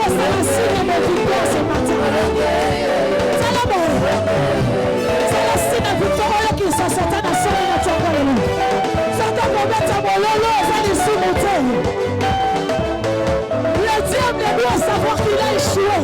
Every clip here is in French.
c'est la signe de victoire ce matin. C'est la mort. C'est la signe de victoire qui s'en sortait dans son état. Ça t'a promis à mon lolo, ça les sous-monter. Le diable doit savoir qu'il a échoué.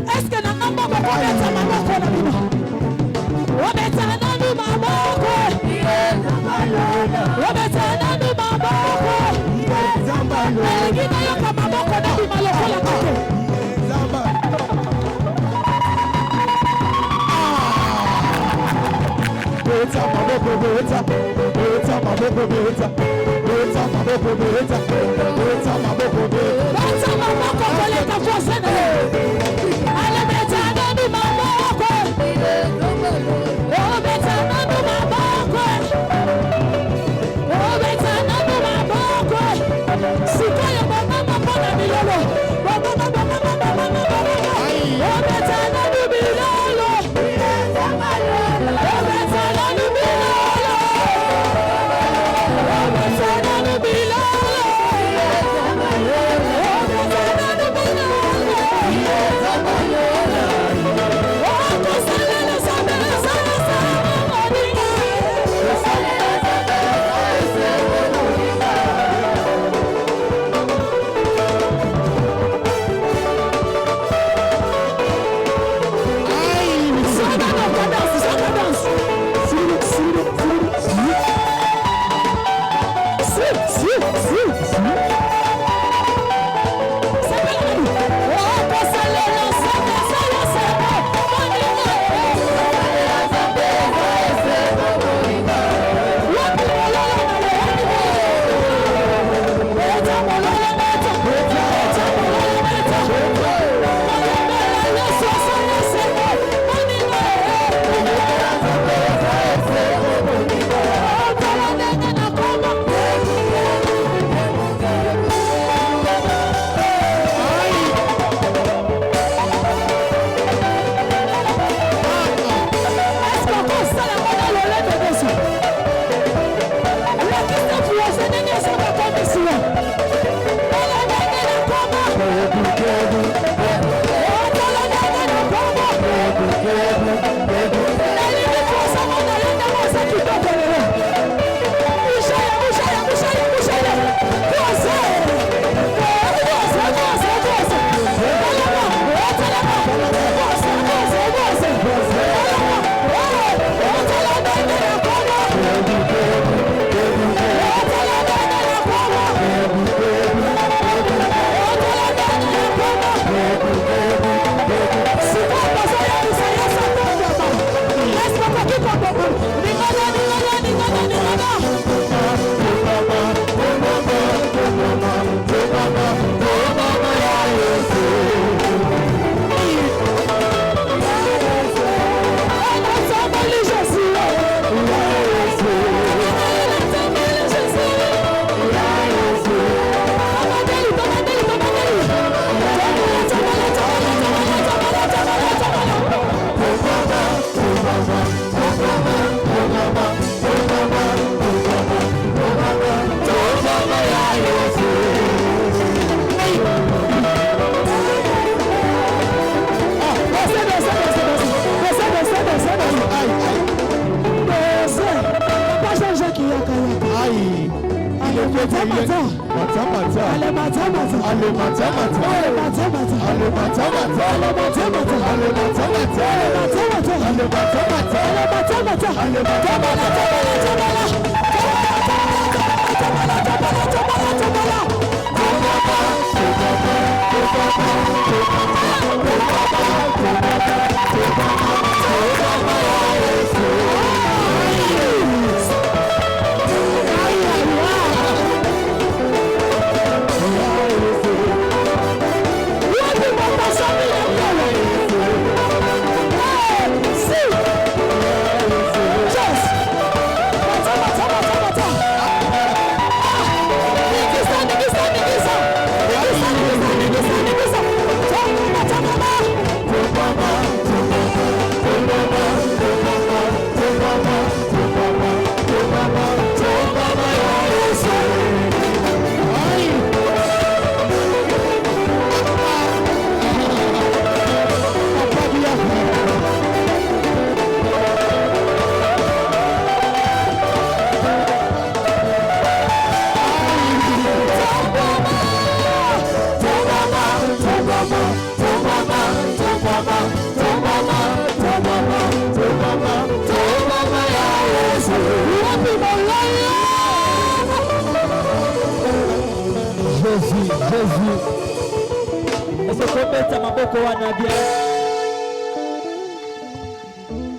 Est-ce que nous avons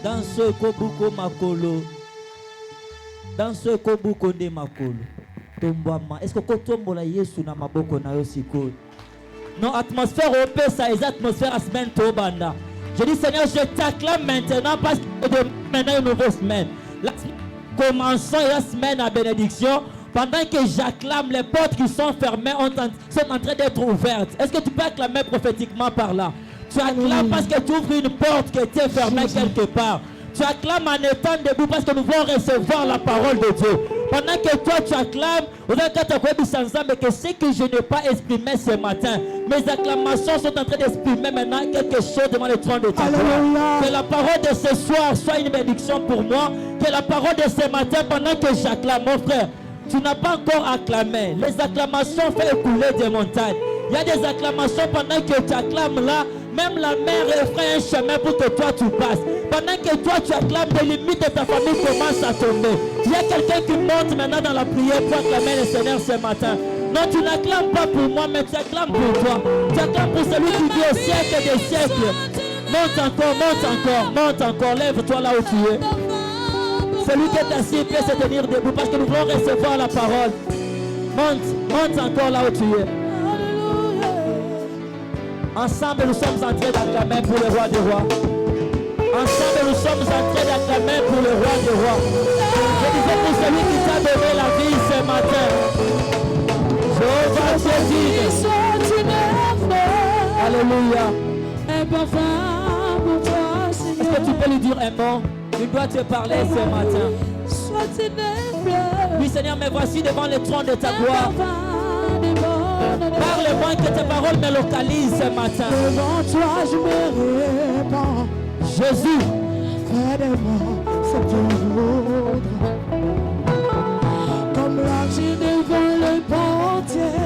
Dans ce kobuko makolo, dans ce kobuko de makolo, tombama. Est-ce que kotombola Yesu na maboko na yo sikoyo? Non, atmosphère au paix, ça est atmosphère à semaine tobanda. Je dis Seigneur, je t'acclame maintenant parce que de maintenant une nouvelle semaine. La semaine commençons la semaine à bénédiction. Pendant que j'acclame, les portes qui sont fermées sont en train d'être ouvertes. Est-ce que tu peux acclamer prophétiquement par là? Tu acclames parce que tu ouvres une porte qui était fermée quelque part. Tu acclames en étant debout parce que nous voulons recevoir la parole de Dieu. Pendant que toi tu acclames, que ce que je n'ai pas exprimé ce matin, mes acclamations sont en train d'exprimer maintenant quelque chose devant le trône de ta gloire. Que la parole de ce soir soit une bénédiction pour moi. Que la parole de ce matin, pendant que j'acclame, mon frère, tu n'as pas encore acclamé. Les acclamations font écouler des montagnes. Il y a des acclamations pendant que tu acclames là. Même la mer ferait un chemin pour que toi tu passes. Pendant que toi tu acclames, les limites de ta famille commencent à tomber. Il y a quelqu'un qui monte maintenant dans la prière pour acclamer le Seigneur ce matin. Non, tu n'acclames pas pour moi, mais tu acclames pour toi. Tu acclames pour celui qui vit au siècle des siècles. Monte encore, monte encore, monte encore. Lève-toi là où tu es. Celui qui est assis peut se tenir debout parce que nous voulons recevoir la parole. Monte, monte encore là où tu es. Ensemble, nous sommes en train d'acclamer pour le roi des rois. Ensemble, nous sommes en train d'acclamer pour le roi des rois. Je disais pour celui qui t'a donné la vie ce matin. Jéhovah te dit. Alléluia. Est-ce que tu peux lui dire un mot? Il doit te parler ce matin. Oui, Seigneur, me voici devant le trône de ta gloire. Parle-moi que tes paroles me localisent ce matin. Devant toi, je me répands. Jésus, fais de moi ce que tu voudras. Comme l'argile devant le pontier.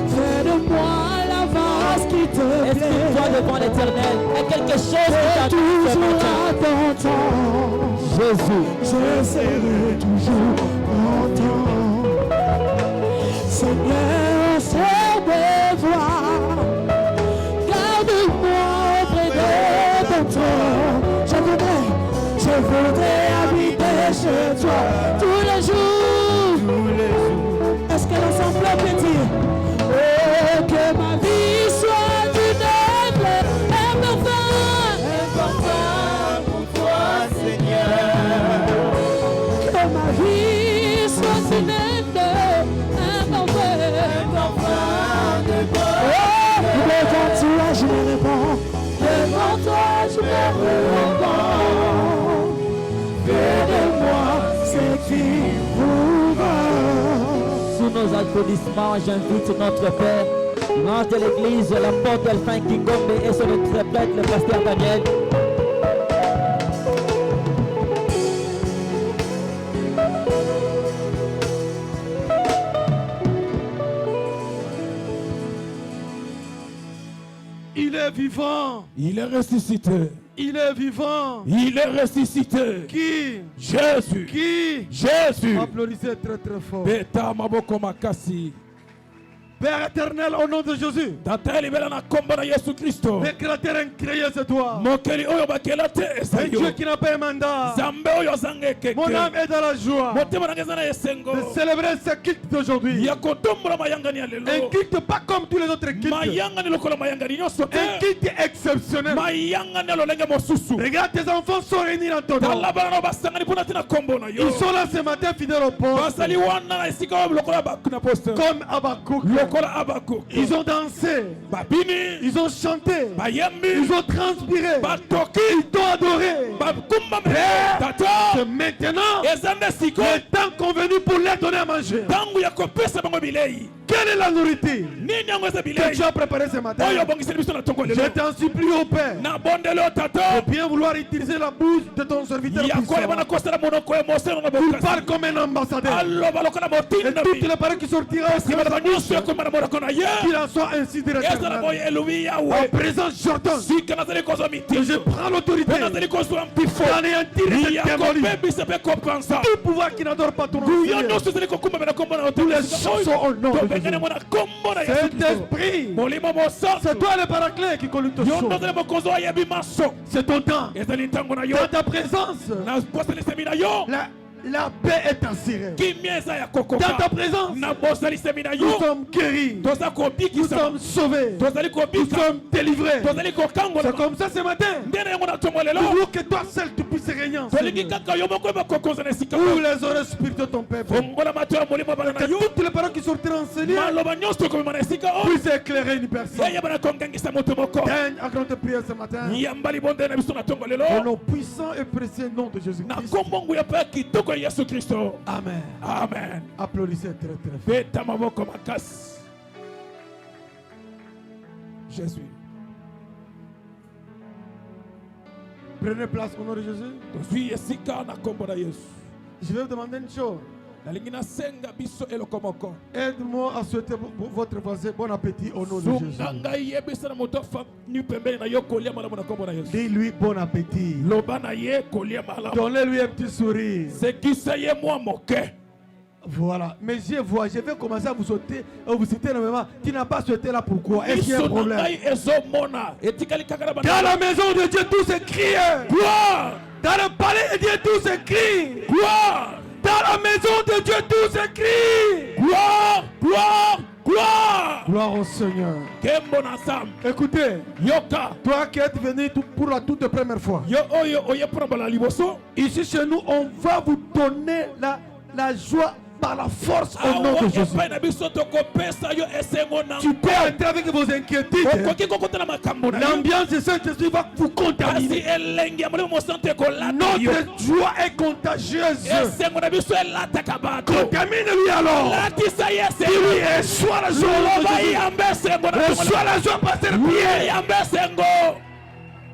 Fais de moi la vase qui te plaît. Exprime-toi devant l'Éternel. Et quelque chose qui t'attend ce matin. Jésus, je serai toujours content. Seigneur, c'est de voir. Garde-moi près de ton trône. Je voudrais habiter chez toi tous les jours. Est-ce que l'ensemble peut dire oh, que ma vie soit d'une œuvre important pour toi, Seigneur. Que ma vie soit une œuvre. Devant toi, je me réponds. Devant toi, je me réponds. Fais de moi ce qui vous va. Sous nos applaudissements, j'invite notre Père, l'ange de l'église, l'apôtre Delphin Kingombe et son interprète, le pasteur Daniel. est vivant. Il est ressuscité. Il est vivant. Il est ressuscité. Qui? Jésus. Qui? Jésus. Applaudissez très très fort. Beta maboko makasi. Père éternel, au nom de Jésus. Tata libela na kombo na Yesu Kristo. Le créateur incréé, c'est toi. Mokeli oyo bakela te Un esayo. Dieu qui n'a pas un mandat. Zambe oyo zange keke. Mon âme est dans la joie Motema na ngeza na esengo. de célébrer ce culte d'aujourd'hui. Ya kotombola mayangani ya lelo. Un culte pas comme tous les autres cultes. Mayangani lokola mayangani nyonso te. Un culte exceptionnel. Mayangani lolenge mosusu. Regarde, tes enfants sont réunis dans ton nom. Tala bana basangani pona tina kombo na yo. Ils sont là ce matin fidèles au poste. Basali wana na esika wa lokola bakuna poste. Comme Abakouk. Lokola abako. Ils ont dansé. Babini. Ils ont chanté. Bayembi. Ils ont transpiré. Batoki. Ils t'ont adoré. Bakumba me. C'est Tata. maintenant Ezande siko. le temps convenu pour leur donner à manger. Tangu ya kopesa bango bilei. Quelle est la nourriture Nini yango eza que bilei? tu as préparée ce matin? Oyo bongiseli biso na tongo lelo. Je t'en supplie au Père Na bondelo tata. de bien vouloir utiliser la bouche de ton serviteur Ya koyeba na puissant. kosala monoko ya moseno na Il bokasi. parle comme un ambassadeur. Aloba lokola Et motinda toutes mi. les paroles qui sortiront au Sima na banyuso ekoma na monoko na ye. qu'il en soit ainsi de Ezala l'éternel. boye elubi En yawe. présence, j'ordonne Sika nazali kozwa que je mitindo. prends l'autorité Mpe nazali kozwa mpifo. d'anéantir et de Ya démolir kobebisa mpe kopanza. tout pouvoir qui n'adore pas ton nom. Yo Seigneur. nyonso ezali kokumba na kombo na yo. Tous les choses sont au nom de tobengane Jésus. mo na kombo na Yesu Kristo. Saint-Esprit, Molimo mosantu. c'est toi le paraclet qui conduit ton Yo show. ndozali mokonzi oyebi maso. C'est ton temps. Ezali ntango na yo. Dans ta présence, Na bosalisemi na yo. la paix est assurée. Kimia eza ya Dans ta kokoka. présence, Na bosalisemi na nous yo. sommes guéris. Toza Nous kobikisa. sommes sauvés. Tozali Nous kobika. sommes délivrés. Tozali kokangola. C'est comme ça ce matin. Ndene yango na tongo Nous lelo. voulons que toi seul tu puisses régner en Tolingi Seigneur. kaka yo moko eba kokonza na esika. Ouvre les oreilles spirituelles de ton peuple. Fongola mato ya molimo bana na Que yo. toutes les paroles qui sortiront en ce lieu Maloba nyonso ekomema na esika oyo. puissent éclairer une personne. Yeyeba na kongangisa moto moko. Daigne à grande prière ce matin. Yamba libonde na biso na tongo lelo. Au nom puissant et précieux nom de Na Jésus-Christ. kombo nguya mpe kitoko ya Yesu Kristo. Amen. Amen. Applaudissez très très fort. Beta maboko makasi. Jésus. Prenez place au nom de Jésus. Tozwi esika na kombo na Yesu. Je vais vous demander une chose. Nalingi nasenga biso eloko moko. Aide-moi à souhaiter votre voisin bon appétit au nom de Jésus. Zunga ngai yebisa na moto afani pembeni na yo kolia malamu na kombo na Yesu. Dis-lui bon appétit. Loba na ye kolia malamu. Donnez-lui un petit sourire. Sekisa ye mwa moke. Voilà. Mais je vois, je vais commencer à vous sauter, à vous citer énormément. Tu n'as pas souhaité là pourquoi? Est-ce qu'il y a un Biso na problème? ngai ezomona. Etikali kaka na Dans bana. la maison de Dieu, tout se crie. Gloire! Dans le palais de Dieu, tout se crie. Gloire! Dans la maison de Dieu, tout se crie. Gloire! Gloire! Gloire! Gloire au Seigneur. Kembo na Sam. Écoutez, Yoka. toi qui es venu pour la toute première fois, Yo oyo oye promba liboso. ici chez nous, on va vous donner la joie par la force au nom de Jésus. Epai na biso tokopesa yo esengo na. Tu peux entrer avec vos inquiétudes. Okoki kokotana makambo na yo. L'ambiance de Saint-Esprit va vous Kasi contaminer. elengi ya molimo mosantu ekolata yo. Notre joie est contagieuse. Esengo na biso elataka bato. Contamine-lui alors. Latisa ye Dis-lui, esengo. reçois la joie. au nom de Loba Jésus. yambe esengo na Reçois la joie, Pasteur Pierre. yambe esengo.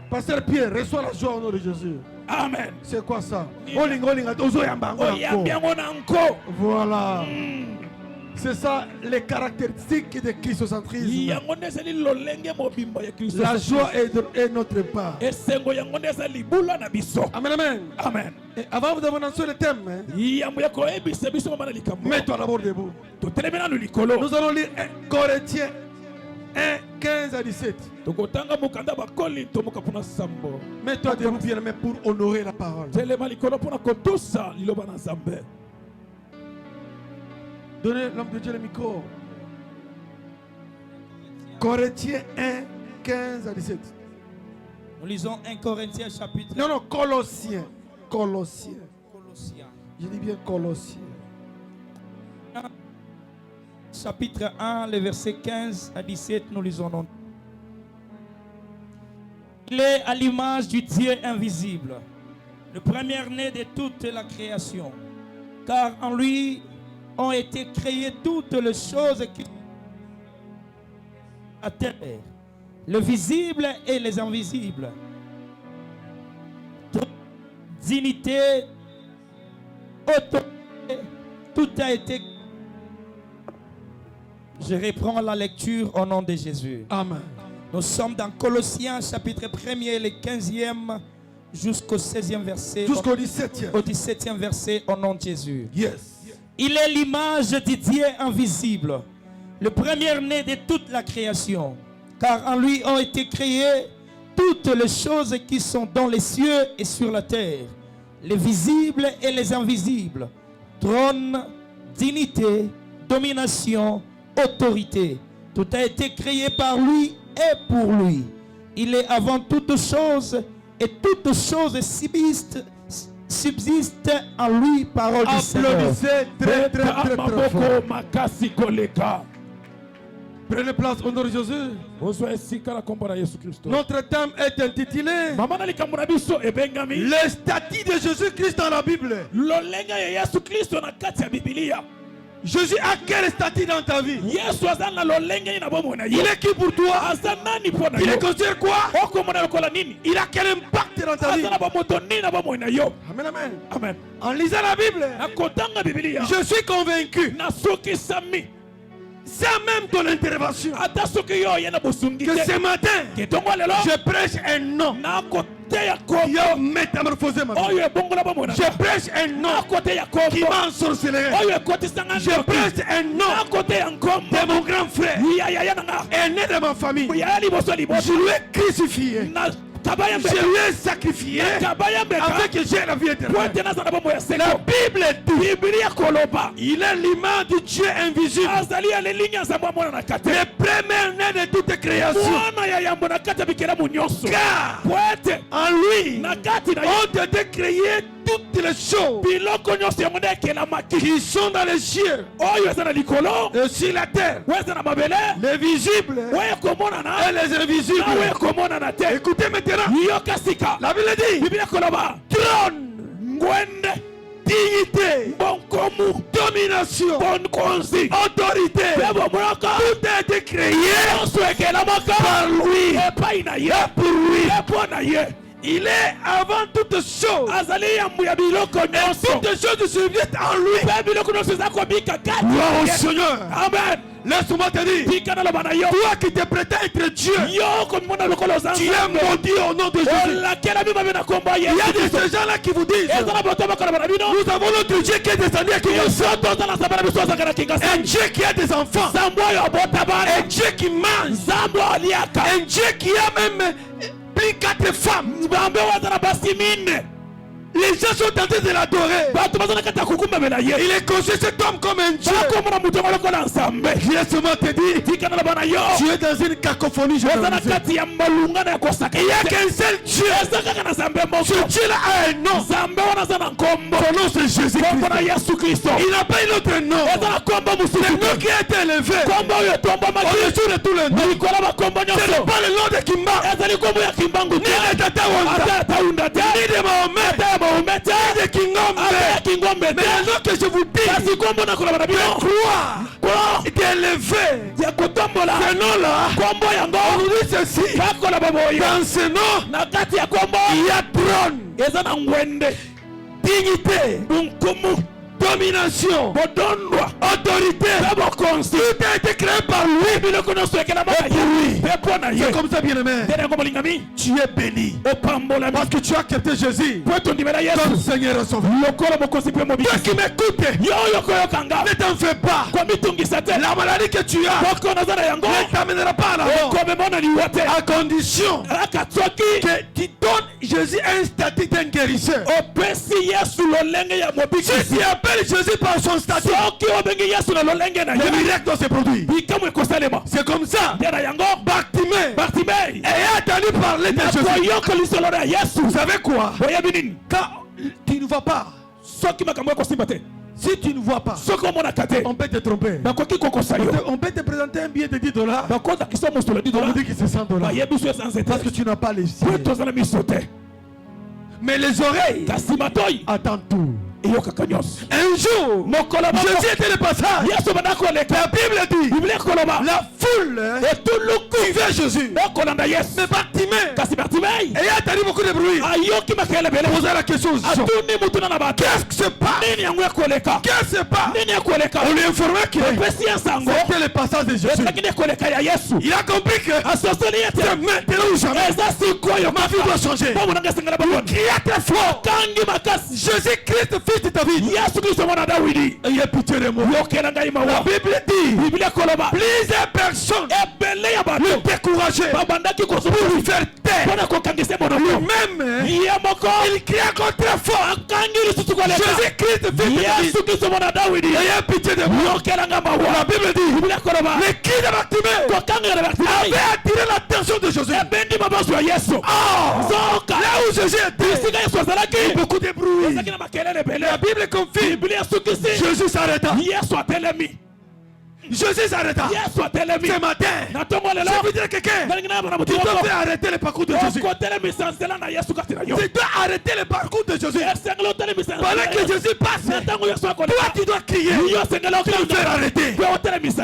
Pasteur Pierre, reçois la joie au nom de Jésus. Amen. C'est quoi ça? Olinga, ozo yambango Oyambi yango. yango na nko. Voilà. C'est ça les caractéristiques de christocentrisme. Yango nde ezali lolenge mobimba ya Kristo. La joie est notre part. Esengo yango nde eza libula na biso. Amen, amen. Amen. Et avant de vous annoncer le thème, hein, Yambo ya koyebisa biso mama na likambo. mets-toi d'abord debout. Totelemi nanu likolo. Nous allons lire 1 Corinthiens 1, 15 à 17. Tokotanga mokanda bakoli tomoka mpona sambo. Mets-toi debout, bien-aimé, pour honorer la parole. telema likolo mpona kotosa liloba na nzambe. Donnez l'homme de Dieu le micro. Corinthiens 1, 15 à 17. Nous lisons 1 Corinthiens chapitre Non, non, Colossiens. Colossiens. Colossiens. Je dis bien Colossiens. Chapitre 1, les versets 15 à 17, nous lisons. Il est à l'image du Dieu invisible, le premier-né de toute la création, car en lui ont été créées toutes les choses qui à terre, le visible et les invisibles. Toute dignité, autorité, tout a été. Je reprends la lecture au nom de Jésus. Amen. Nous sommes dans Colossiens chapitre 1er, le 15e jusqu'au 16e verset. Jusqu'au 17e. Au 17e verset au nom de Jésus. Yes. Il est l'image de Dieu invisible, le premier-né de toute la création. Car en lui ont été créées toutes les choses qui sont dans les cieux et sur la terre, les visibles et les invisibles, trône, dignité, domination, autorité. Tout a été créé par lui et pour lui. Il est avant toutes choses et toutes choses subsistent en lui, parole du Seigneur. Applaudissez très très très très fort. Makasi koleka. Prenez place au nom de Jésus. Notre thème est intitulé Le statut de Jésus-Christ dans la Bible. Jésus a quel statut dans ta vie? Il est qui pour toi? Il est considéré quoi? Il a quel impact dans ta vie? Amen, amen. Amen. En lisant la Bible, je suis convaincu, sans même ton intervention, que ce matin, je prêche un nom qui a métamorphosé ma vie. Je prêche un nom qui m'a ensorcelé. Je prêche un nom de mon grand frère, aîné de ma famille. Je lui ai crucifié. Je lui ai sacrifié afin que j'ai la vie éternelle. La Bible dit il est l'image du Dieu invisible, le premier-né de toute création. Car en lui ont été créées toutes les choses qui sont dans les cieux et sur la terre, les visibles et les invisibles. Écoutez maintenant, la Bible dit trône, dignité, domination, autorité, tout a été créé par lui et pour lui. Il est avant toutes choses. Et toutes choses subsistent en lui. Gloire au Seigneur. Amen. Laisse-moi te dire, toi qui te prétends être Dieu, tu es maudit au nom de Jésus. Il y a de ces gens-là qui vous disent, nous avons notre Dieu qui est descendu à Kinshasa, un Dieu qui a des enfants, un Dieu qui mange, un Dieu qui a même plus 4 femmes. Les gens sont tentés de l'adorer. Il est conçu cet homme comme un Dieu. Laisse-moi te dire, tu es dans une cacophonie généralisée. Il n'y a qu'un seul Dieu. Ce Dieu-là a un nom. Son nom c'est Jésus-Christ. Il n'a pas un autre nom. Le nom qui a été élevé au-dessus de tous les noms. Ce n'est pas le nom de Kimba, ni de Tata Wanda, ni de Mahomet, ni de Kingombe. Mais le nom que je vous dis, de croire, d'élever ce nom-là, on nous dit ceci. Dans ce nom, il y a trône, dignité, domination, autorité. Tout a été créé par lui. C'est comme ça, bien-aimé. Tu es béni parce que tu as accepté Jésus comme Seigneur et Sauveur. Toi qui m'écoutes, ne t'en fais pas. La maladie que tu as ne t'amènera pas à la mort, à condition que tu donnes Jésus un statut d'un guérisseur. Si tu appelles Jésus par son statut, le miracle doit se produire. C'est comme ça. Bartimée ayant entendu parler de Jésus. Vous savez quoi? Quand tu ne vois pas, si tu ne vois pas, on peut te tromper. On peut te présenter un billet de $10. On vous dit que c'est $100 parce que tu n'as pas les yeux. Mais les oreilles attendent tout. Un jour, Jésus était le passage. La Bible dit la foule suivait Jésus. Mais Bartimée, ayant entendu beaucoup de bruit, posa la question aux gens. Qu'est-ce qui se passe? Qu'est-ce qui se passe? On lui informait que c'était le passage de Jésus. Il a compris que c'est maintenant ou jamais. Ma vie doit changer. Il cria très fort. Jésus-Christ, fils de David, ayez pitié de moi. La Bible dit plusieurs personnes le décourageaient pour lui faire taire. Lui-même, il crie encore très fort. Jésus-Christ, fils de David, ayez pitié de moi. La Bible dit le cri de Bartimée avait attiré l'attention de Jésus. Là où Jésus était, beaucoup de bruit. La Bible confirme. Jésus s'arrêta. Jésus s'arrêta. Ce matin, je veux dire à quelqu'un, tu dois faire arrêter le parcours de Jésus. Tu dois arrêter le parcours de Jésus. Pendant que Jésus passe, toi tu dois crier. Tu dois le faire arrêter.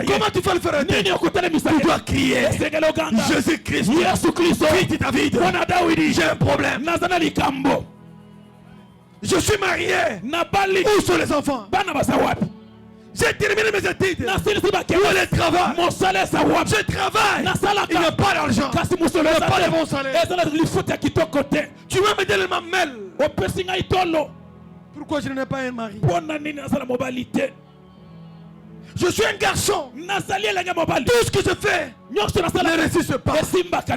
Comment tu vas le faire arrêter? Tu dois crier. Jésus-Christ, fils de David, j'ai un problème. Je suis marié. Où sont les enfants? J'ai terminé mes études. Où est le travail? Je travaille. Il n'y a pas d'argent. Il n'y a pas de bon salaire. Tu vas me donner ma mail. Pourquoi je n'ai pas un mari? Je suis un garçon. Tout ce que je fais ne résiste pas.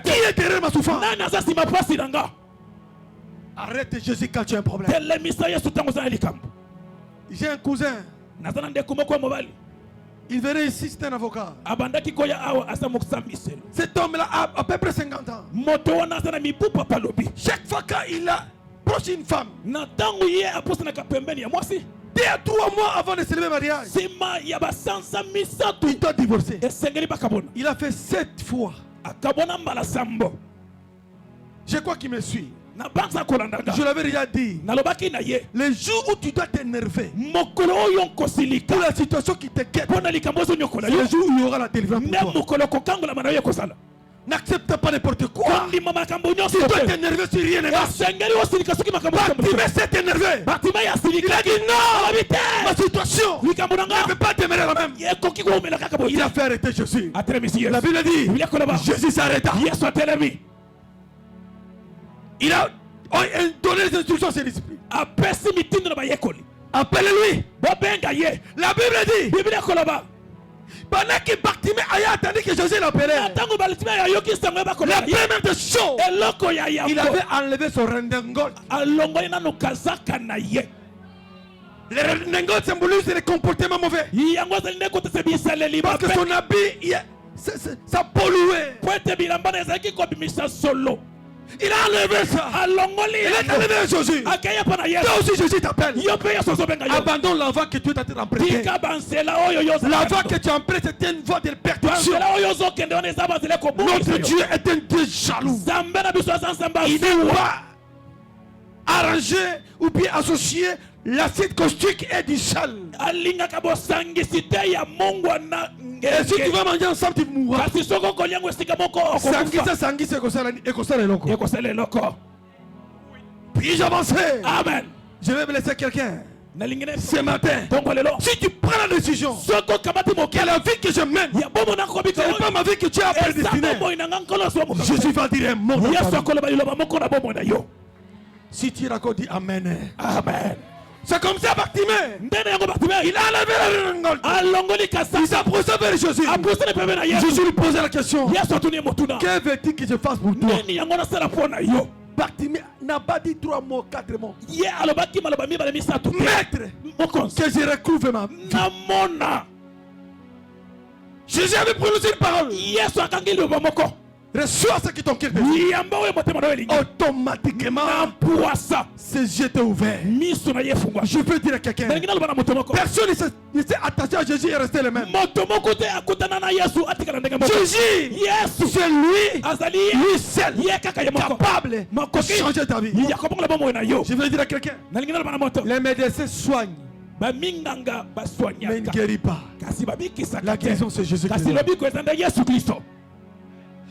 Qui est derrière ma souffrance? Arrête Jésus quand tu as un problème. J'ai un cousin. Il venait ici, c'est un avocat. Cet homme-là a à peu près 50 ans. Chaque fois qu'il approche une femme, 2 à 3 mois avant de célébrer le mariage, il doit divorcer. Il a fait 7 fois. Je crois qu'il me suit. Je l'avais déjà dit. Les jours où tu dois t'énerver pour la situation qui te guette, c'est le jour où il y aura la délivrance pour toi. N'accepte pas n'importe quoi. Tu dois t'énerver sur rien et Bartimée s'est énervé. Il a dit non, ma situation ne peut pas demeurer la même. Il a fait arrêter Jésus. La Bible dit Jésus s'arrêta. Il a donné les instructions à ses disciples. Appelez-lui. La Bible dit pendant que Bartimée a attendu que Jésus l'appelait, la première des choses, il avait enlevé son redingote. Le redingote symbolise le comportement mauvais. Parce que son habit, ça polluait. Il a enlevé ça. Il a enlevé Jésus. Toi aussi Jésus t'appelle. Abandonne la voie que tu es en train d'emprunter. La voie que tu empruntes, c'est une voie de perdition. Notre Dieu est un Dieu jaloux. Il n'est pas arrangé ou bien associé l'acide caustique et du sel. Et si tu vas manger ensemble, tu mourras. Puis-je avancer? Amen. Je vais blesser quelqu'un ce matin. Si tu prends la décision que la vie que je mène, ce n'est pas ma vie que tu as prédestinée, Jésus va dire un mot. Si tu racontes, dis Amen. Amen. C'est comme ça Bartimée. Il a enlevé la redingote. Il s'approcha vers Jésus. Jésus lui posait la question. Que veux-tu que je fasse pour toi? Bartimée n'a pas dit 3 mots, 4 mots. Maître, que je recouvre ma vie. Jésus avait prononcé une parole. Reçois ce qui t'ont quitté. Automatiquement, ses yeux étaient ouverts. Je peux dire à quelqu'un, personne ne s'est attaché à Jésus et resté le même. Jésus, Yesu c'est lui, azali lui seul, ye kaka ye moko capable de Makoki. changer ta vie. ya kobola bomoi na yo Je veux dire à quelqu'un, nalingi naloba na moto les médecins soignent, baminganga mais ils ne baswanyaka guérissent pas. kasi babikisaka La te guérison, c'est Jésus kasi Christ. lobiko eza nde Yesu Kristo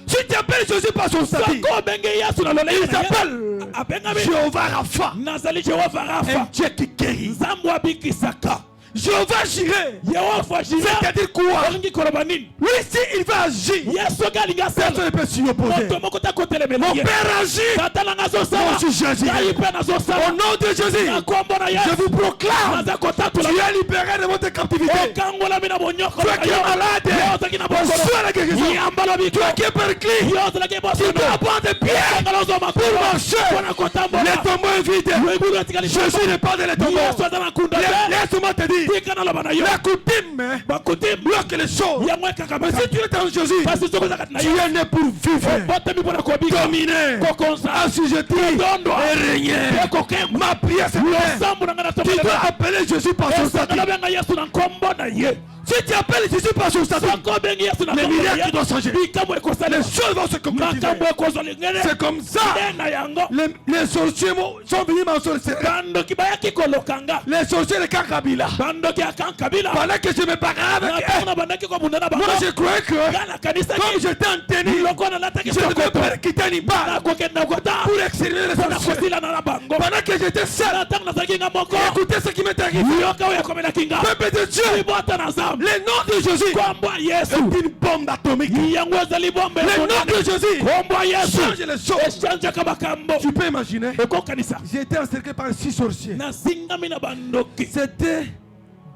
Si tu appelles Jésus par son statut, soko obenge Yesu na lolenge il s'appelle abengami Jéhovah Rapha, nazali Jehova un Rafa Dieu qui guérit. nzambe abikisaka Jéhovah Jireh, Yehova Jire c'est-à-dire quoi? olingi koloba nini Lui, s'il va agir, Yesu oki alingi personne asala ne peut s'y opposer. moto moko takotelemela Mon ye Père agit. tata nanga azosala Moi aussi, j'agis. ngai mpe Au nazosala nom de Jésus, na kombo na je Yesu vous proclame, naza kotatula tu es libéré de votre captivité. okangolami na bonyoko Toi qui es malade, yo ozalaki na bokolo reçois la guérison. yambala biko Toi qui es perclé, yo ozalaki tu bosono dois prendre des pieds okangala ozwa pour makolo marcher. mpona kotambola Les tombeaux est vide. loibulu etikali Jésus n'est pas dans les tombeaux. Yesu aza na nkunda te Laisse-moi te dire, tika naloba na yo la coutume bakutimi bloque les choses. yango ekaka Mais si tu es en Jésus, kasi soki ozakati na tu yo es né pour vivre, obotami mpona kobika dominer, kokonza assujetti Kodondwa. et régner. ekokemba Ma prière, c'est que losambu na ngai na tu dois tokolela appeler Jésus par son statut. esakalobenga Yesu na nkombo na ye Si tu appelles Jésus par son statut, soko obengi Yesu na les nkombo na miracles ye doivent changer. bikambo Les ekosalela choses vont se concrétiser. makambo ekozwa lingene C'est comme ça. nde na yango Les sorciers sont venus m'ensorceler. bandoki bayaki kolokanga Les sorciers de Kakabila. bandoki ya kankabila Pendant que je me bagarre na avec ntango eux, na bandaki kobunda na bango moi je croyais que nga comme nakanisaki j'étais en tenue, loko nalataki je ne devais sokoto pas quitter ni pas nakokende na kota pour exterminer les mpona sorciers. kosilana na bango Pendant que j'étais seul, na ntango nazalaki nga moko écoutez ce qui m'est arrivé. yoka oyo ekomelaki nga Peuple de Dieu, libota na nzambe le nom de Jésus kombo ya est Yesu une bombe atomique. yango ezali bombe Le nom de Jésus kombo ya Yesu change les choses. echangeaka makambo Tu peux imaginer, okokanisa j'ai été encerclé par 6 sorciers. nasingami na bandoki C'était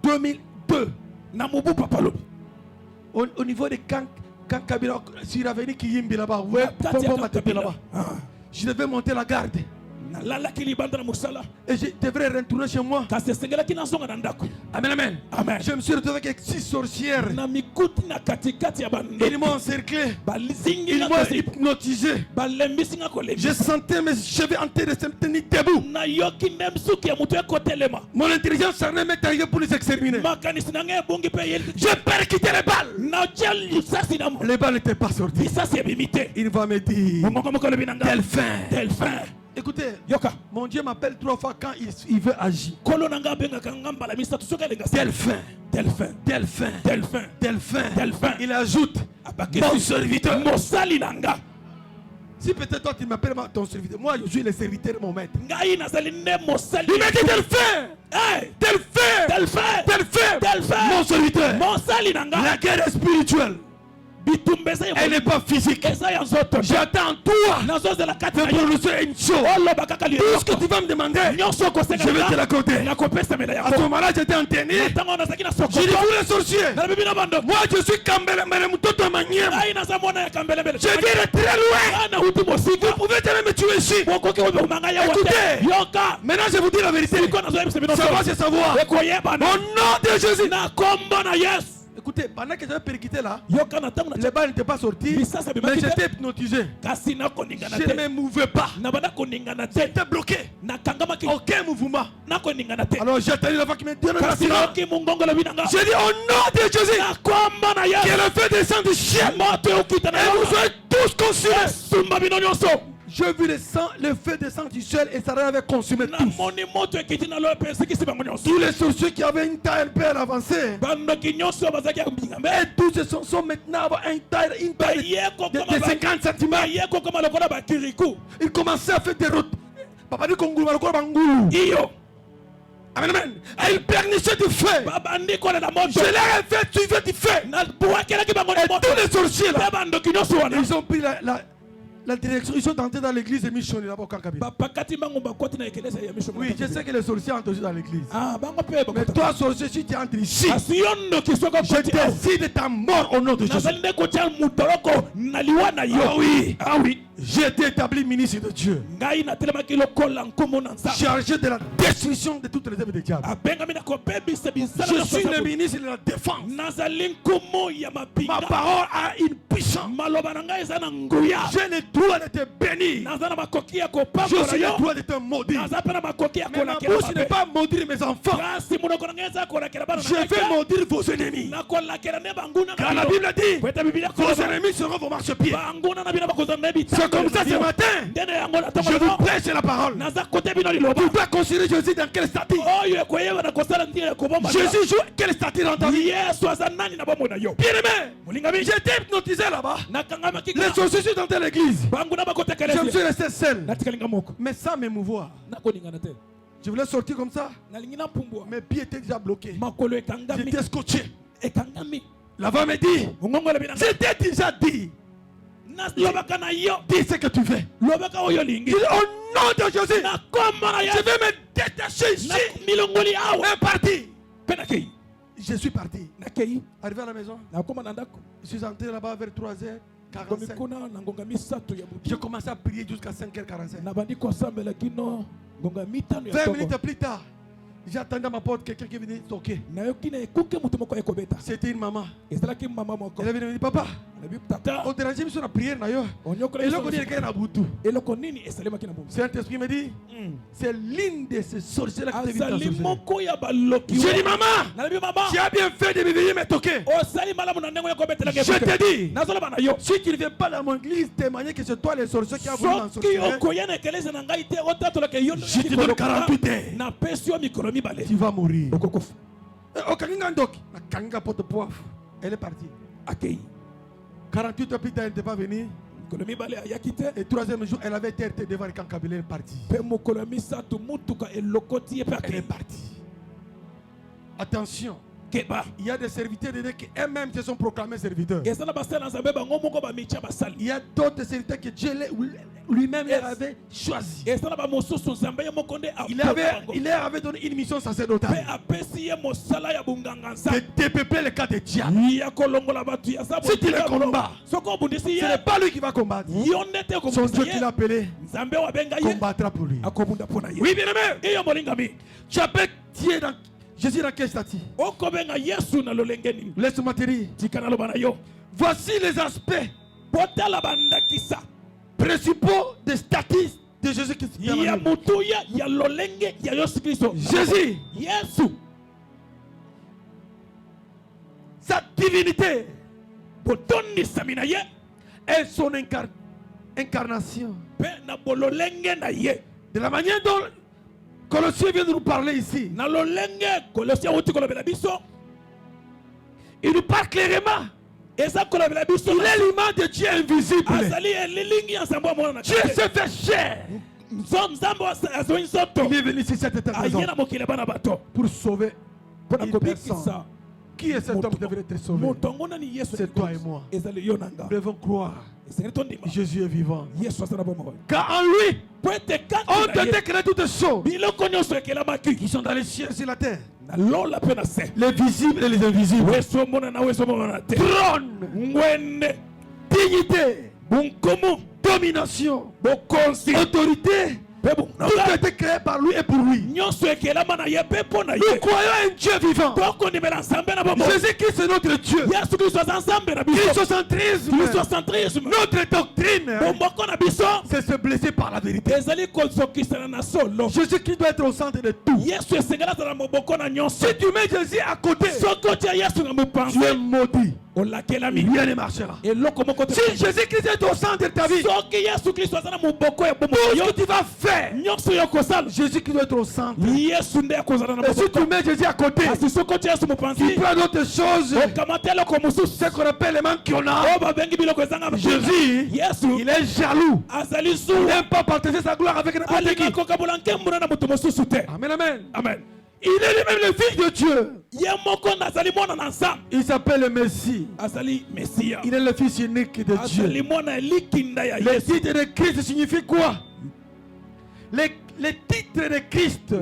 2002. na mobu papa lobi Au niveau de Kankabila, sur l'avenue qui yimbi là-bas, ouais, kati ya Pombo Matepé Kankabila. là-bas. Je devais monter la garde. nalalaki libanda na mosala Et je devrais retourner chez moi. kasi esengelaki nazonga na ndako Amen, amen. amen Je me suis retrouvé avec 6 sorcières. na mikuti na katikati ya Ils bandoki m'ont encerclé. balizingi Ils nga m'ont kasi hypnotisé. balembisi nga Je kolembisa sentais mes cheveux en train de se tenir debout. nayoki nde msuki ya moto ekotelema Mon intelligence charnelle m'est arrivée pour les exterminer. makanisi na ngai ebongi mpe ye J'ai percuté les balles. natia lisasi na mo Les balles n'étaient pas sorties. lisasi ebimi te Il va me dire, mongongo moko olobi na ngai Delphin. delphin Écoutez, yoka mon Dieu m'appelle 3 fois quand il veut agir. kolo na ngai abengaka nga mbala misatu soki alenga Delphin. delphin Delphin. delphin Delphin. Delphin. Il ajoute, abakisi mon serviteur. mosali na nga Si peut-être toi tu m'appelles ton serviteur, moi je suis le serviteur de mon maître. ngai nazali nde mosali Il m'a dit Delphin. Hey! Delphin. delphin Delphin. delphin Mon serviteur. mosali na nga La guerre est spirituelle. bitumba eza ya Elle n'est pas physique. eza ya nzoto J'attends toi nazozela kati de na yo prononcer une chose. oloba kaka Tout ce que lioko tu vas me demander, nyonso okosenga je vais te l'accorder. nakopesamela À ce yango moment-là, j'étais en tenue. ntango nazalaki na J'ai dit, sokoto vous les sorciers, na bibi na bando moi je suis Kambele Moutoto Maniem. ngai naza mwana ya kambelembele Je viens de très loin. ana uti mosika Vous pouvez jamais me tuer ici. okoki obekuma ngai yawa te Écoutez. yoka Maintenant, je vous dis la vérité. siko nazoyebisa bino Savoir, c'est savoir. ekoyebana Au nom de Jésus. na kombo na yesu Écoutez, pendant que j'avais percuté là, yoka na ntango les balles n'étaient pas sorties, Mais ça, ça me mais marque. j'étais hypnotisé. kasi nakoningana Je ne te me mouvais pas. na banda koningana te J'étais bloqué. nakangamaki Aucun mouvement. nakoningana te Alors j'ai attendu la fois qui me dit, kasi nayoki mongongo lobi na nga j'ai dit au nom de Jésus, na kombo na que yesu le feu descend du ciel moto ekita na et vous yo soyez tous consumés. esumba bino nyonso J'ai vu le feu descendre du ciel et ça avait consumé tous. namoni moto ekiti na lo mpe esikisi bango nyonso Tous les sorciers qui avaient une taille un peu avancée, bandoki nyonso bazalaki ya mbinga mbe et tous se sont maintenant avoir une taille baye de 50 cm. baye kokoma lokola bakiriku Ils commençaient à faire des routes. Papa dit qu'on goulou, qu'on iyo Amen, amen. Et ils pernissaient du feu. babandi kolela moto Je leur ai fait tuer du feu. nabuakelaki bango na Et moto tous les sorciers là, mpe bandoki nyonso wana ils ont pris la direction. Ils sont entrés dans l'église et Michonné là-bas au Kankabila. bapakati bango bakoti na ekelesa ya misho Oui, je sais que les sorciers entrent aussi dans l'église. ah bango mpe Mais toi, sorcier, si tu entres ici, kasi yo ndoki soki je okoti awa décide ta mort au nom de Jésus. nazali nde kotia mutoloko na liwa na yo Ah oui. ah oui J'ai été établi ministre de Dieu, chargé de la destruction de toutes les œuvres des diables. Je suis le ministre de la défense. Ma parole a une puissance. J'ai le droit de te bénir. Je suis le droit de te maudire. Mais ma bouche n'est pas maudire mes enfants. Je vais maudire vos ennemis. Car la Bible dit, vos ennemis seront vos marchepieds. C'est comme ça ce matin. Je vous prêche la parole. Tu dois considérer Jésus dans quel statut? Jésus joue quel statut dans ta vie? Bien-aimé, j'étais hypnotisé là-bas. Les sorciers sont dans l'église. Je me suis resté seul. Mais sans m'émouvoir. Je voulais sortir comme ça. Mes pieds étaient déjà bloqués. J'étais scotché. La femme me dit, j'étais déjà dit. Dis ce que tu fais. Dis, au nom de Jésus, je vais me détacher ici. Et partir. Je suis parti. Arrivé à la maison, je suis entré là-bas vers 3h45. Je commençais à prier jusqu'à 5h45. 20 minutes plus tard, j'attendais à ma porte quelqu'un qui venait toquer. C'était une maman. Elle est venue me dire, papa, on dérange sur la prière. C'est un esprit me dit, c'est l'une de ces sorcières qui te vient dans ce jeu. J'ai dit, maman, tu as bien fait de venir me toquer. Je te dis, si tu ne viens pas dans mon église témoigner que c'est toi les sorciers qui a voulu m'ensorceler, je te donne 48 heures. Tu vas mourir. Elle est partie. 48 heures plus tard, elle n'était pas venue. Et troisième jour, elle avait été devant le camp Kabila. Elle est partie. Elle est partie. Attention. Il y a des serviteurs de Dieu qui eux-mêmes se sont proclamés serviteurs. Il y a d'autres serviteurs que Dieu lui-même leur avait choisi. Il leur avait donné une mission sacerdotale. De dépeupler le cas de diable. Si tu le combats, ce n'est pas lui qui va combattre. Son Dieu qui l'a appelé combattra pour lui. Oui, bien aimé. Tu appelles Dieu dans Jésus dans quel statut? Laisse-moi te dire. Voici les aspects principaux des statuts de Jésus-Christ. Jésus, sa divinité et son incarnation. De la manière dont Colossiens vient de nous parler ici. Il nous parle clairement. Il est l'image de Dieu invisible. Dieu se fait chair. Il est venu ici cette raison pour sauver une personne. Qui est cet homme qui devrait être sauvé? C'est toi et moi. Nous devons croire. Jésus est vivant. Car en lui, on te déclare toutes choses qui sont dans les cieux et sur la terre. Les visibles et les invisibles. Trône, dignité, domination, autorité. Tout a été créé par lui et pour lui. Nous croyons un Dieu vivant. Jésus-Christ est notre Dieu. Christocentrisme. Notre doctrine, c'est se blesser par la vérité. Jésus-Christ doit être au centre de tout. Si tu mets Jésus à côté, tu es maudit. Rien ne marchera. Si Jésus-Christ est au centre de ta vie, tout ce que tu vas faire, Jésus-Christ doit être au centre. Et si tu mets Jésus à côté, tu prends d'autres choses, ce qu'on appelle les manques qu'on a. Jésus, il est jaloux. Il n'aime pas partager sa gloire avec n'importe qui. Amen, amen. Amen. Il est lui-même le Fils de Dieu. Il s'appelle le Messie. Il est le Fils unique de Dieu. Le titre de Christ signifie quoi? Les titres de Christ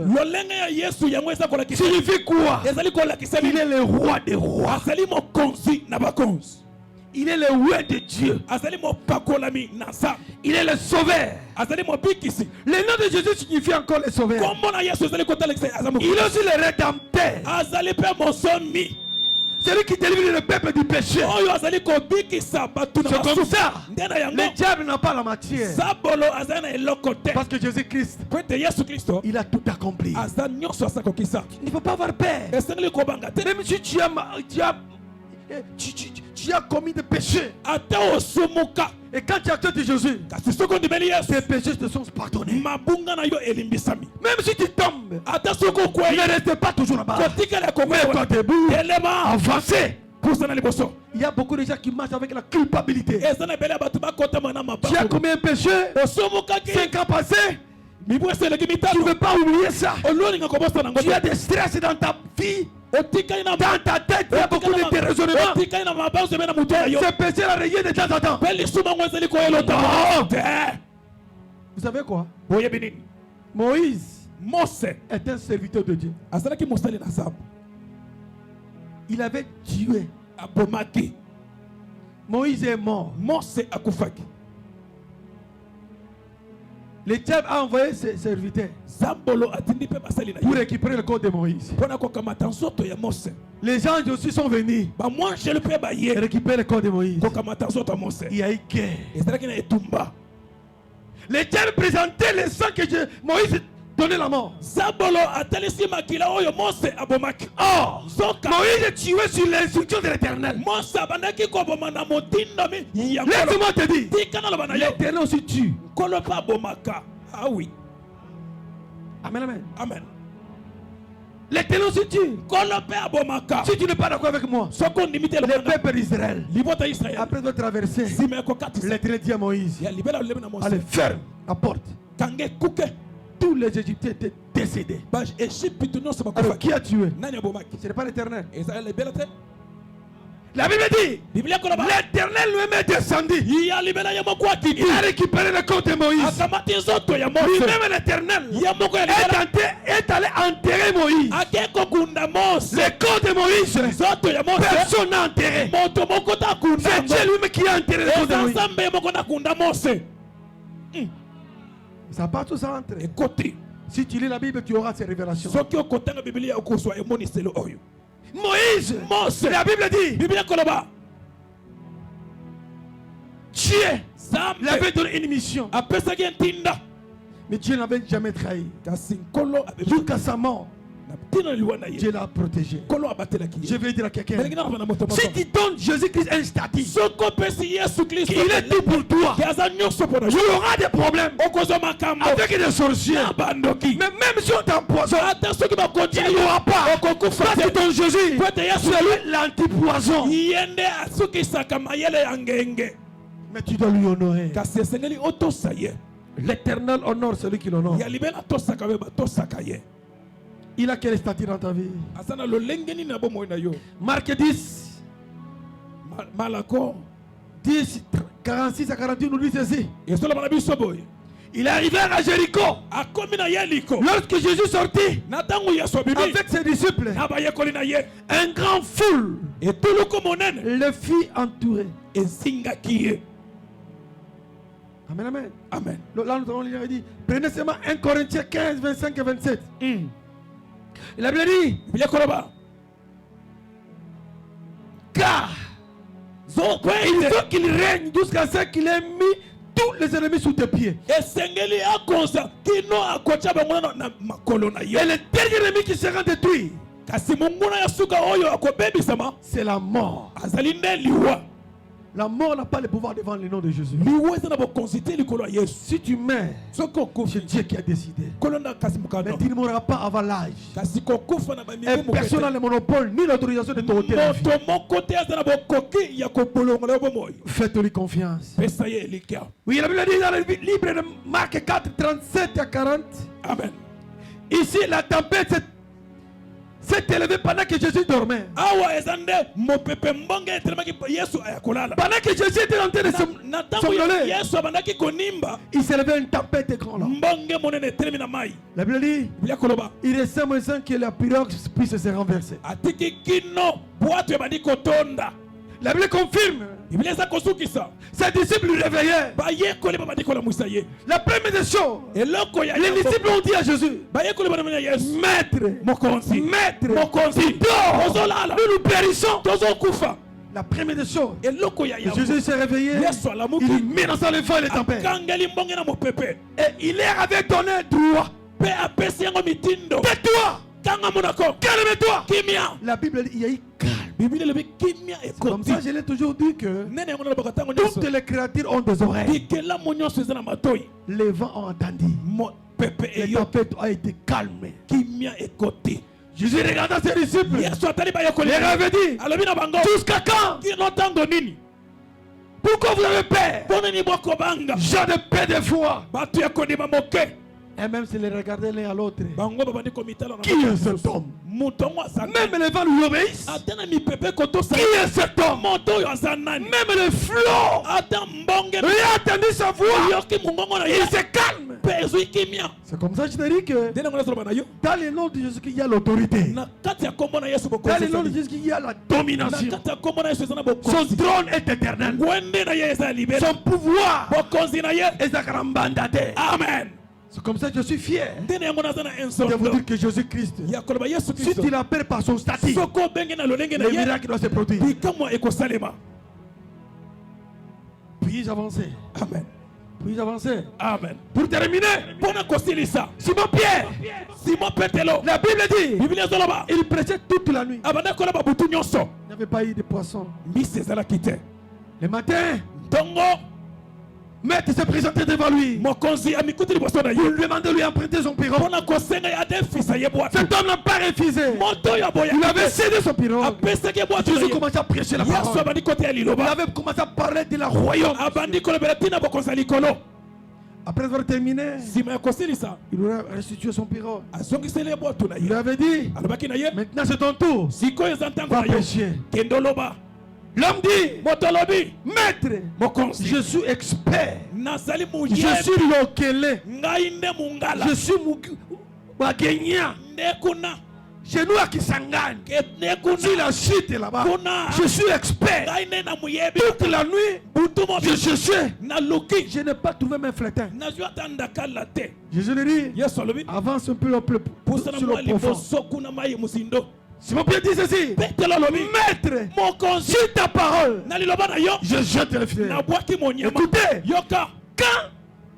signifie quoi? Il est le roi des rois. Il est le roi de Dieu. Il est le sauveur. Le nom de Jésus signifie encore le sauveur. Il est aussi le rédempteur. Celui qui délivre le peuple du péché. C'est comme ça. Le diable n'a pas la matière. Parce que Jésus-Christ, il a tout accompli. Il ne faut pas avoir peur. Même si tu as commis des péchés. Et quand tu acceptes Jésus, tes péchés te sont pardonnés. Même si tu tombes, ne reste pas toujours là-bas. Mets-toi debout, avancez. Il y a beaucoup de gens qui marchent avec la culpabilité. Tu as commis un péché, 5 ans passés. Tu ne veux pas oublier ça. Tu as des stress dans ta vie. Dans ta tête, il y a beaucoup de déraisonnements. Ce péché-là revient de temps en temps. Vous savez quoi? Moïse est un serviteur de Dieu. Il avait tué. Moïse est mort. Le diable a envoyé ses serviteurs pour récupérer le corps de Moïse. Les anges aussi sont venus récupérer le corps de Moïse. Il y a eu guerre. Le diable présentait le sang que Moïse donnait la mort. Or, Moïse tué sur l'instruction de l'Éternel. Laisse-moi te dire, l'Éternel aussi tue. Ah oui. Amen, amen. Amen. L'Éternel aussi tue. Si tu n'es pas d'accord avec moi, le peuple d'Israël, après de traverser, l'Éternel dit à Moïse, allez, ferme la porte. Tous les Égyptiens étaient décédés. Alors qui a tué? Ce n'est pas l'Éternel. La Bible dit, l'Éternel lui-même est descendu. Il a récupéré le corps de Moïse. Lui-même l'Éternel est allé enterrer Moïse. Le corps de Moïse, personne n'a enterré. C'est Dieu lui-même qui a enterré le corps de Moïse. Ça part tout ça entre. Si tu lis la Bible, tu auras ces révélations. Moïse, la Bible dit, Dieu l'avait donné une mission. Mais Dieu n'avait jamais trahi. Jusqu'à sa mort, Dieu l'a protégé. Je vais dire à quelqu'un, si tu donnes Jésus-Christ un statut, il est tout pour toi. Tu auras des problèmes avec des sorciers. Mais même si on t'empoisonne, tu n'auras pas. Parce que ton Jésus, c'est lui l'antipoison. Mais tu dois lui honorer. L'Éternel honore celui qui l'honore. Il a quel statut dans ta vie? Marc 10. 10, 46 à 48 nous dit ceci. Il est arrivé à Jéricho. Lorsque Jésus sortit avec ses disciples, un grand foule le fit entourer. Amen, amen. Amen. Là, nous avons dit, prenez seulement 1 Corinthiens 15, 25 et 27. Il a bien dit, car il faut qu'il règne jusqu'à ce qu'il ait mis tous les ennemis sous tes pieds. Et le dernier ennemi qui sera détruit, c'est la mort. La mort n'a pas le pouvoir devant le nom de Jésus. Si tu meurs, c'est Dieu qui a décidé. Mais tu ne mourras pas avant l'âge. Et personne n'a le monopole ni l'autorisation de t'ôter la vie. Faites-lui confiance. Oui, la Bible dit dans le livre de Marc 4, 37 à 40. Amen. Ici, la tempête s'est élevée pendant que Jésus dormait. Pendant que Jésus était en train de somnoler, il s'est levé une tempête grande. La Bible dit, il est sans que la pirogue puisse se renverser. La Bible confirme. Biblia eza kozukisa. Ses disciples lui réveillaient. Bayekoli babandi kolamwisa ye. La première des choses, Eloko ya les disciples ont dit à Jésus, bayekoli banamenya Yesu. Maître, Mokonzi. Maître, Mokonzi. tu dors. Tozolala. Nous périssons. Tozokufa. La première des choses, Eloko ya ya. Jésus s'est réveillé. Yesu alamuki. Il met dans son enfant les tempêtes. Kangeli mbonge na mopepe. Et il leur avait donné droit. Pe apesi yango mitindo. Tais-toi. Kanga monako. Calme-toi. Kimia. La Bible dit, il y a eu calme. Biblia lebi kimia Comme ekoti. ça, je l'ai toujours dit que Nene yango na bakatango nyoso. toutes les créatures ont des oreilles. Dikela monyoso eza na matoi. Les vents ont entendu. Mo pepe Les eyo. tempêtes ont été calmées. Kimia ekoti. Jésus regarda ses disciples. Yesu atali bayekoli. Il avait dit, Alobi na bango. jusqu'à quand? Kino tango nini? Pourquoi vous avez peur? Pona ni boko banga. J'ai de paix de foi. Batu ya kondima moke. Et même s'ils les regardaient l'un à l'autre, Bango babandi komitala na. qui est cet homme? Mutongo asana. Même les vents lui obéissent. Atana mi pepe koto sa. Qui est cet homme? Moto yo asanani. Même les flots, Ata mbonge. il a entendu sa voix. Yoki mungongo na Il ye. se calme. Pezu kimia. C'est comme ça que je te dis que Dena ngona solo bana yo. dans le nom de Jésus, il y a l'autorité. Na kati ya kombo na Yesu boko. Dans le nom de Jésus, il y a la Na domination. kati ya kombo na Yesu ezana boko. Son trône est éternel. Wende na ye eza libere. Son pouvoir Bokonzi na ye. est agrandé. Amen. C'est comme ça que je suis fier Dena yango na zana de vous ensondo. dire que Jésus-Christ, Ya koloba Yesu si Kristo. tu l'appelles par son statut, Soko benge na lolenge na les ye. miracles doivent se produire. Bikamwa ekosalema. Puis-je avancer? Amen. Puis-je avancer? Amen. Pour terminer, Pona kosilisa. Simon Pierre, Simon Petelo. la Bible dit, Biblia zoloba. il prêchait toute la nuit. Abanda koloba butu nyonso. Il n'y avait pas eu de poisson. Mbisi ezalaki te. Le matin, Ntongo maître s'est présenté devant lui. mokonzi amikuti liboso na Il ye. lui demandait de lui emprunter son pirogue. Mpona kosenga ye adefisa ye bwatu. Cet homme n'a pas refusé. Moto oyo aboya. Il avait cédé son pirogue. apesaki ye bwatu na Jésus ye. commençait à prêcher la Yesu parole. abandi kote ya Il liloba. avait commencé à parler de la royaume. Abandi kolobela ntina bokonzi ya likolo. Après avoir terminé, Nsima ya kosilisa il lui a restitué son pirogue. azongiseli ye bwatu na Il lui ye. avait dit, alobaki na ye. maintenant c'est ton tour. sikoyo eza ntango Va na yo. prêcher. kende oloba. L'homme dit, moto alobi. maître, mokonzi. je suis expert. nazali Je moyebi. suis lokele. ngai nde mungala. Je suis Bagenya. nde kuna. Chez nous à Kisangani. nde Sur kuna. la chute là-bas. kuna. Je suis expert. ngai nde na moyebi. Toute la nuit, butu je mobi. cherchais. naluki. Je n'ai pas trouvé mes flétins. nazwi ata ndakala te. Jésus lui dit, yesu alobi. avance un peu le pusana sur mwa le profond. liboso kuna mai musindo. Simon Pierre dit ceci, petelo alobi. maître, mokonzi. sur ta parole, na liloba na yo. je jette le filet. nabwaki monyama. Écoutez, yoka. quand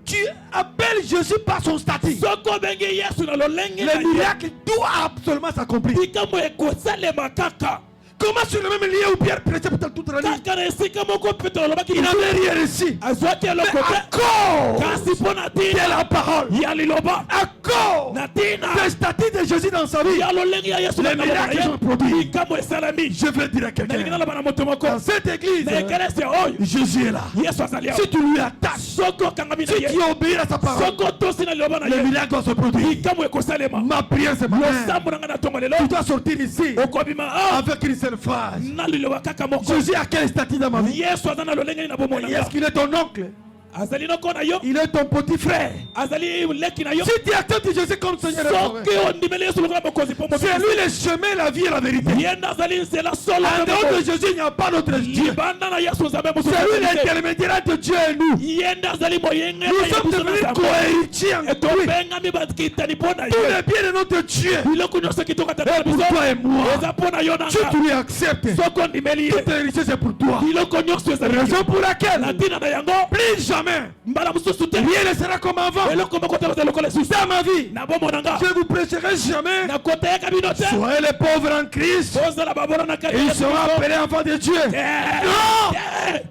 tu appelles Jésus par son statut, soko obenge yesu na lolenge na le ye. miracle doit absolument s'accomplir. likambo ekosalema kaka. Comment sur le même lieu où Pierre prêchait peut-être toute la nuit, kaka na esika moko petelo alobaki. il n'avait rien reçu. azwaki Mais eloko à te. cause kasi mpo na de tina la parole, ya liloba. à cause na tina du statut de Jésus dans sa vie, ya lolenge ya yesu les na kabona miracles sont ye. produits. likambo esalami. Je veux dire à nalingi quelqu'un, naloba na moto moko. dans cette église, na ekelesi oyo Jésus est là. yesu azali awa. Si tu lui attaches, soko okangami na si ye. tu obéis à sa parole, soko otosi na liloba na les ye. miracles doivent se produire. likambo ekosalema. Ma prière ce matin, losambo na ngai na ntongo lelo. tu dois sortir ici okobima awa avec une seule phrase. na liloba kaka moko. Jésus a quel statut dans ma vie? yesu aza na lolenge nini na bomoi na Est-ce nga. qu'il est ton oncle? azali noko na yo. Il est ton petit frère. azali leki na yo. Si tu acceptes Jésus comme Seigneur et Sauveur, soki ondimeli yesu lokola mokonzi mpo c'est lui le chemin, la vie et la vérité. ye nde azali nzela solo En mpe dehors de mokonzi. Jésus, il n'y a pas d'autre Dieu. libanda na yesu nzambe mosusu C'est lui azali te. l'intermédiaire entre Dieu et nous. ye nde azali moyenge na Nous ye sommes biso na devenus nzambe. cohéritiers en lui. tobengami bakitani mpo na Tous ye. les biens de notre Dieu. biloko nyonso kitoko tata na Et pour biso toi et moi. eza mpo na yo na Si nga. tu lui acceptes, soki ondimeli ye toutes les richesses c'est pour toi. biloko nyonso ezali Raison pour laquelle, na ntina na yango plus jamais, mbala mosusu te rien ne sera comme avant. eloko moko te baza lokola esusu Dans ma vie, na bomoi na nga. je vous prêcherai jamais. nakoteyaka bino te. Soyez les pauvres en Christ. bozala babona na kati Et ya ils Yesu seront Kristo. appelés enfants de Dieu. Non! Eh,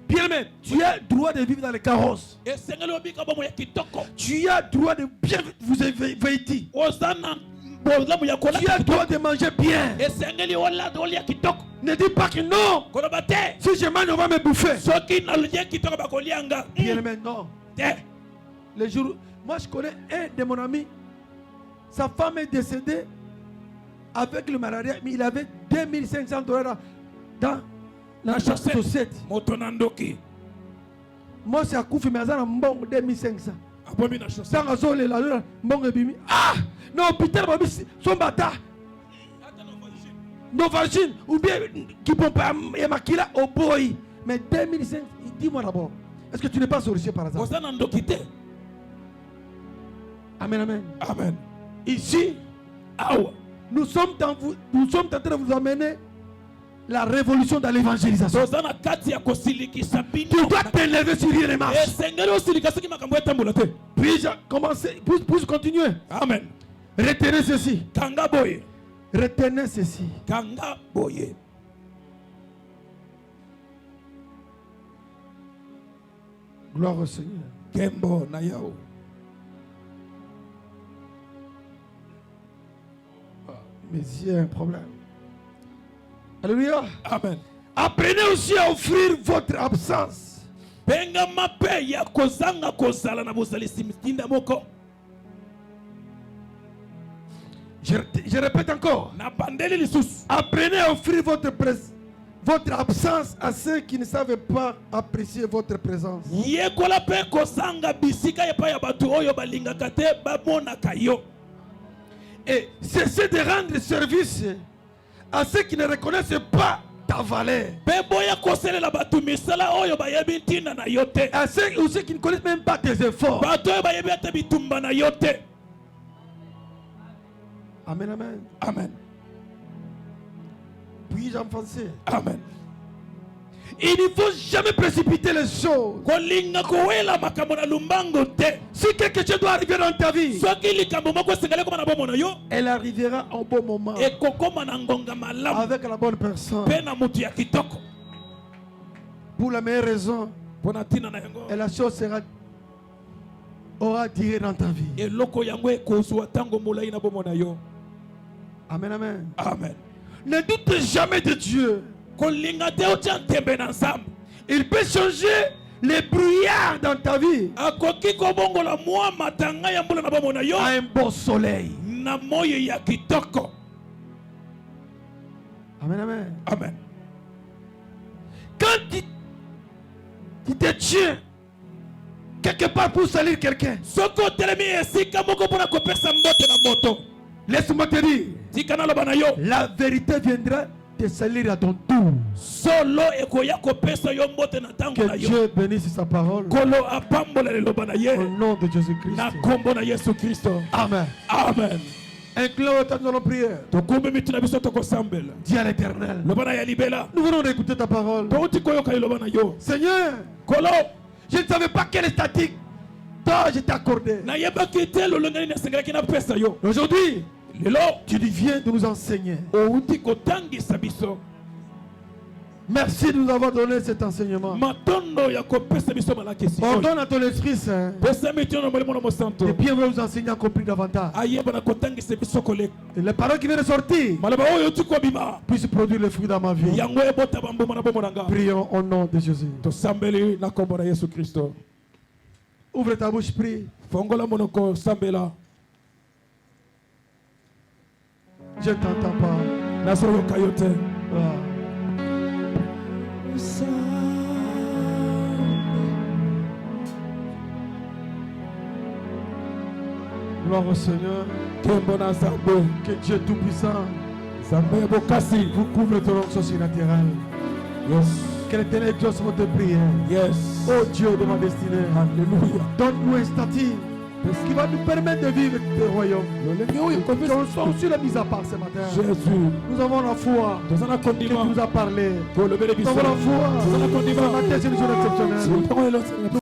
Bien-aimé, tu as droit de vivre dans les carrosses. esengeli obika bomoi ya kitoko. Tu as droit de bien vous vêtir. oza na bolamu ya Tu as kolata droit de manger bien. esengeli olia kitoko. Ne dis pas que non. koloba te Si je mange, on va me bouffer. soki nalie kitoko bakolianga. Bien-aimé, non. te Les jours, moi je connais un de mon ami. Sa femme est décédée avec le malaria, mais il avait $2500 dans la chaussette. moto na ndoki Moi c'est à Koufi, mais à mbongo 2500. abomi na chaussette. Sans azole la mbongo bimi. Ah! Non, putain, babi son bata. Novargine, ou bien qui pompe et Makila au boy. Mais 2005, dis-moi d'abord, est-ce que tu n'es pas sorcier par hasard? Amen, amen. Amen. Ici, nous sommes en train de vous amener la révolution dans l'évangélisation. Tu dois t'élever sur les marches. Puis-je commencer, puis-je continuer? Amen. Retenez ceci. Kanga boye. Retenez ceci. Kanga boye. Gloire au Seigneur. Kembo na yao. Mais il y a un problème. Alléluia. Amen. Apprenez aussi à offrir votre absence. Benga mape ya kozanga kozala na bozalisi mitinda moko. Je répète encore. Na bandeli lisusu. Apprenez à offrir votre absence à ceux qui ne savent pas apprécier votre présence. Yekola pe kozanga bisika yepa ya batu oyo balingaka te bamonaka yo. Et cessez de rendre service à ceux qui ne reconnaissent pas ta valeur. À ceux qui ne connaissent même pas tes efforts. Amen, amen. Amen. Puis-je enfoncer? Amen. Il ne faut jamais précipiter les choses. Si quelque chose doit arriver dans ta vie, elle arrivera en bon moment avec la bonne personne. Pour la meilleure raison, et la chose aura duré dans ta vie. Amen, amen. Amen. Ne doute jamais de Dieu. Il peut changer les brouillards dans ta vie à un beau soleil. Amen, amen. Amen. Quand tu te tiens quelque part pour salir quelqu'un, laisse-moi te dire, la vérité viendra te salir à ton tour. Que Dieu bénisse sa parole. Au nom de Jésus-Christ. Amen. Amen. Inclins ta nos prières. Dis à l'Éternel. Nous venons d'écouter ta parole. Seigneur, je ne savais pas quelle statique toi je t'ai accordé. Aujourd'hui, tu viens de nous enseigner. Merci de nous avoir donné cet enseignement. Ordonne à ton Esprit Saint de bien nous enseigner encore plus davantage. Et les paroles qui viennent de sortir puissent produire le fruit dans ma vie. Prions au nom de Jésus. Ouvre ta bouche, prie. Je ne t'entends pas. Gloire au Seigneur. Que Dieu Tout-Puissant vous couvre de l'onction surnaturelle. Que l'Éternel exauce votre prière. Oh Dieu de ma destinée. Donne-nous un statut qui va nous permettre de vivre le royaume. Nous sommes sur la mise à part ce matin. Nous avons la foi que tu nous as parlé. Nous avons la foi. Ce matin, c'est une journée exceptionnelle.